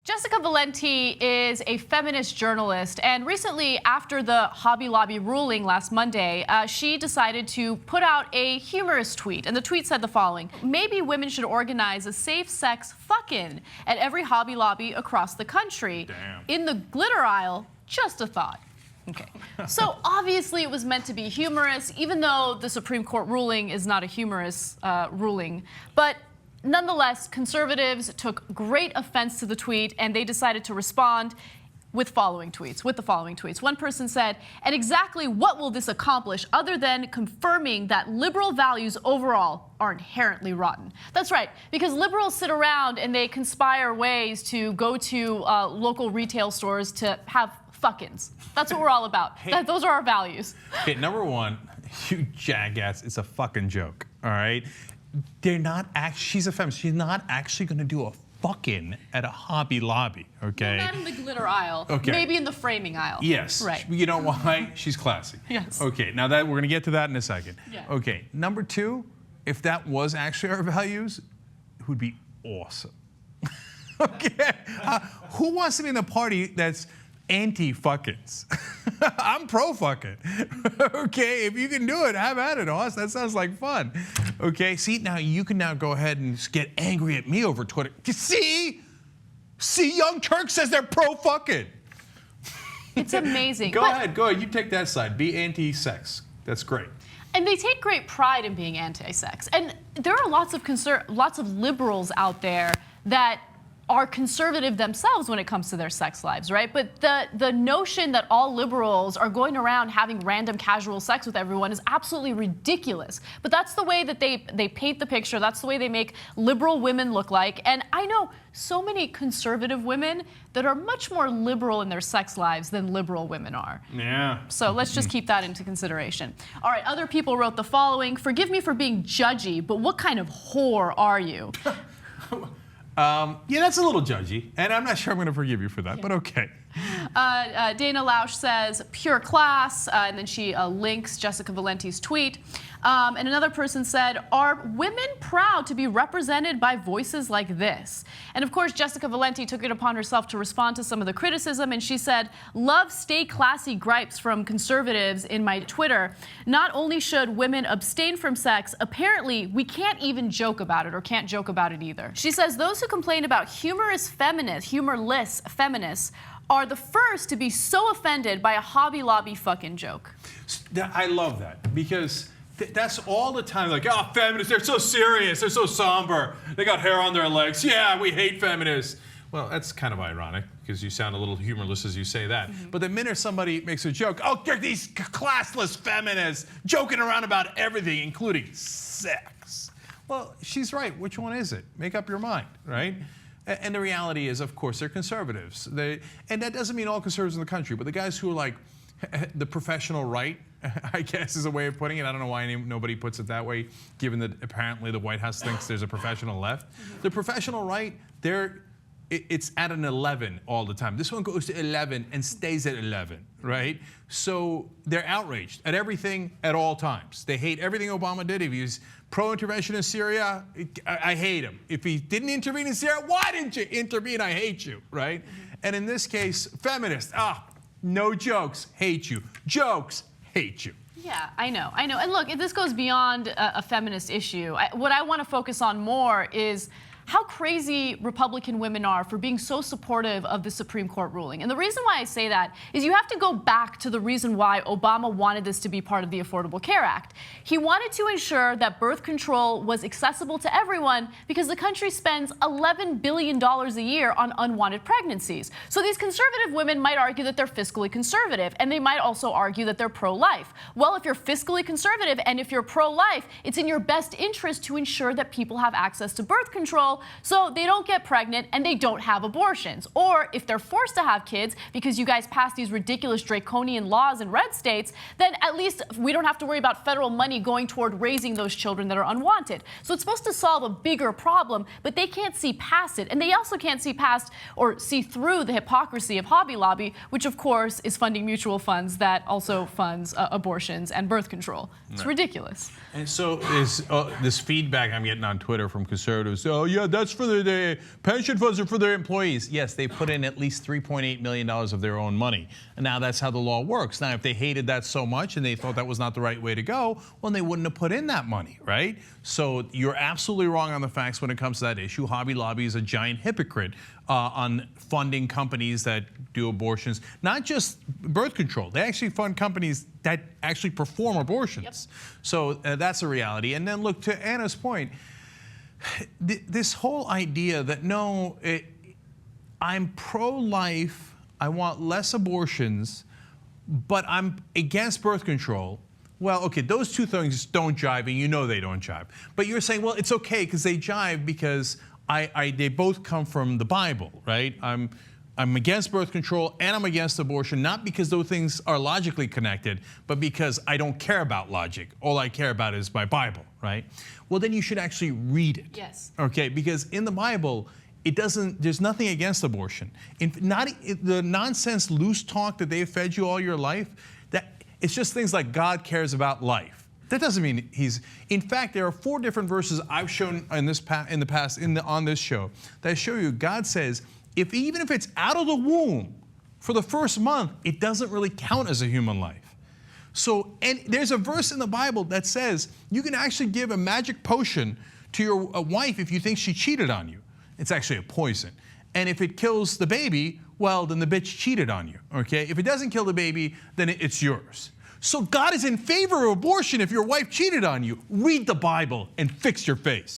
Jessica Valenti is a feminist journalist, and recently, after the Hobby Lobby ruling last Monday, she decided to put out a humorous tweet. And the tweet said the following: maybe women should organize a safe-sex fuck-in at every Hobby Lobby across the country. Damn. In the glitter aisle, just a thought. Okay, so obviously it was meant to be humorous, even though the Supreme Court ruling is not a humorous ruling. But nonetheless, conservatives took great offense to the tweet, and they decided to respond with the following tweets. One person said, and exactly what will this accomplish other than confirming that liberal values overall are inherently rotten? That's right, because liberals sit around and they conspire ways to go to local retail stores to have fuck-ins. That's what we're all about. Hey, those are our values. Okay, number one, you jackass, it's a fucking joke, all right? They're not actually, she's a feminist, she's not actually gonna do a fuck-in at a Hobby Lobby, okay? Well, not in the glitter aisle, okay. Maybe in the framing aisle. Yes, right. You know why? She's classy. Yes. Okay, now that we're gonna get to that in a second. Yeah. Okay, number two, if that was actually our values, it would be awesome. Okay, who wants to be in a party that's anti-fuckins? I'm pro-fucking. Okay, if you can do it, have at it, Hoss. That sounds like fun. Okay, see, now you can now go ahead and get angry at me over Twitter. See, Young Turks says they're pro-fucking. It's amazing. Go ahead, you take that side. Be anti-sex. That's great. And they take great pride in being anti-sex. And there are lots of liberals out there that are conservative themselves when it comes to their sex lives, right? But the notion that all liberals are going around having random casual sex with everyone is absolutely ridiculous. But that's the way that they paint the picture. That's the way they make liberal women look like. And I know so many conservative women that are much more liberal in their sex lives than liberal women are. Yeah. So let's just keep that into consideration. All right, other people wrote the following: forgive me for being judgy, but what kind of whore are you? Yeah, that's a little judgy, and I'm not sure I'm going to forgive you for that, but okay. Dana Lausch says, pure class, and then she links Jessica Valenti's tweet. And another person said, are women proud to be represented by voices like this? And of course, Jessica Valenti took it upon herself to respond to some of the criticism, and she said, love stay classy gripes from conservatives in my Twitter. Not only should women abstain from sex, apparently we can't even joke about it, or can't joke about it either. She says, those who complain about humorless feminists are the first to be so offended by a Hobby Lobby fucking joke. I love that, because that's all the time, like, oh, feminists, they're so serious, they're so somber, they got hair on their legs, yeah, we hate feminists. Well, that's kind of ironic, because you sound a little humorless as you say that. Mm-hmm. But the minute somebody makes a joke, oh, they're these classless feminists joking around about everything, including sex. Well, she's right. Which one is it? Make up your mind, right? And the reality is, of course, they're conservatives. And that doesn't mean all conservatives in the country, but the guys who are like the professional right, I guess is a way of putting it. I don't know why nobody puts it that way, given that apparently the White House thinks there's a professional left. The professional right, it's at an 11 all the time. This one goes to 11 and stays at 11, right? So they're outraged at everything at all times. They hate everything Obama did. If he was pro-intervention in Syria, I hate him. If he didn't intervene in Syria, why didn't you intervene? I hate you, right? And in this case, feminists, no jokes, hate you. Jokes, hate you. Yeah, I know. And look, this goes beyond a feminist issue. What I want to focus on more is how crazy Republican women are for being so supportive of the Supreme Court ruling. And the reason why I say that is you have to go back to the reason why Obama wanted this to be part of the Affordable Care Act. He wanted to ensure that birth control was accessible to everyone because the country spends $11 billion a year on unwanted pregnancies. So these conservative women might argue that they're fiscally conservative, and they might also argue that they're pro-life. Well, if you're fiscally conservative and if you're pro-life, it's in your best interest to ensure that people have access to birth control so they don't get pregnant and they don't have abortions. Or if they're forced to have kids because you guys passed these ridiculous draconian laws in red states, then at least we don't have to worry about federal money going toward raising those children that are unwanted. So it's supposed to solve a bigger problem, but they can't see past it. And they also can't see past or see through the hypocrisy of Hobby Lobby, which of course is funding mutual funds that also funds abortions and birth control. It's ridiculous. And so is this feedback I'm getting on Twitter from conservatives, oh yeah, that's for the pension funds are for their employees. Yes, they put in at least $3.8 million of their own money. And now that's how the law works. Now, if they hated that so much and they thought that was not the right way to go, well, they wouldn't have put in that money, right? So you're absolutely wrong on the facts when it comes to that issue. Hobby Lobby is a giant hypocrite on funding companies that do abortions, not just birth control. They actually fund companies that actually perform abortions. Yep. So that's a reality. And then look, to Anna's point, this whole idea that I'm pro-life, I want less abortions, but I'm against birth control. Well, okay, those two things don't jive, and you know they don't jive. But you're saying, well, it's okay because they jive because they both come from the Bible, right? I'm against birth control and I'm against abortion, not because those things are logically connected, but because I don't care about logic. All I care about is my Bible, right? Well, then you should actually read it. Yes. Okay, because in the Bible, there's nothing against abortion. The nonsense loose talk that they've fed you all your life, it's just things like God cares about life. That doesn't mean in fact, there are 4 different verses I've shown on this show that show you God says, even if it's out of the womb for the first month, it doesn't really count as a human life. So, and there's a verse in the Bible that says you can actually give a magic potion to your wife if you think she cheated on you. It's actually a poison. And if it kills the baby, well, then the bitch cheated on you, okay? If it doesn't kill the baby, then it's yours. So God is in favor of abortion if your wife cheated on you. Read the Bible and fix your face.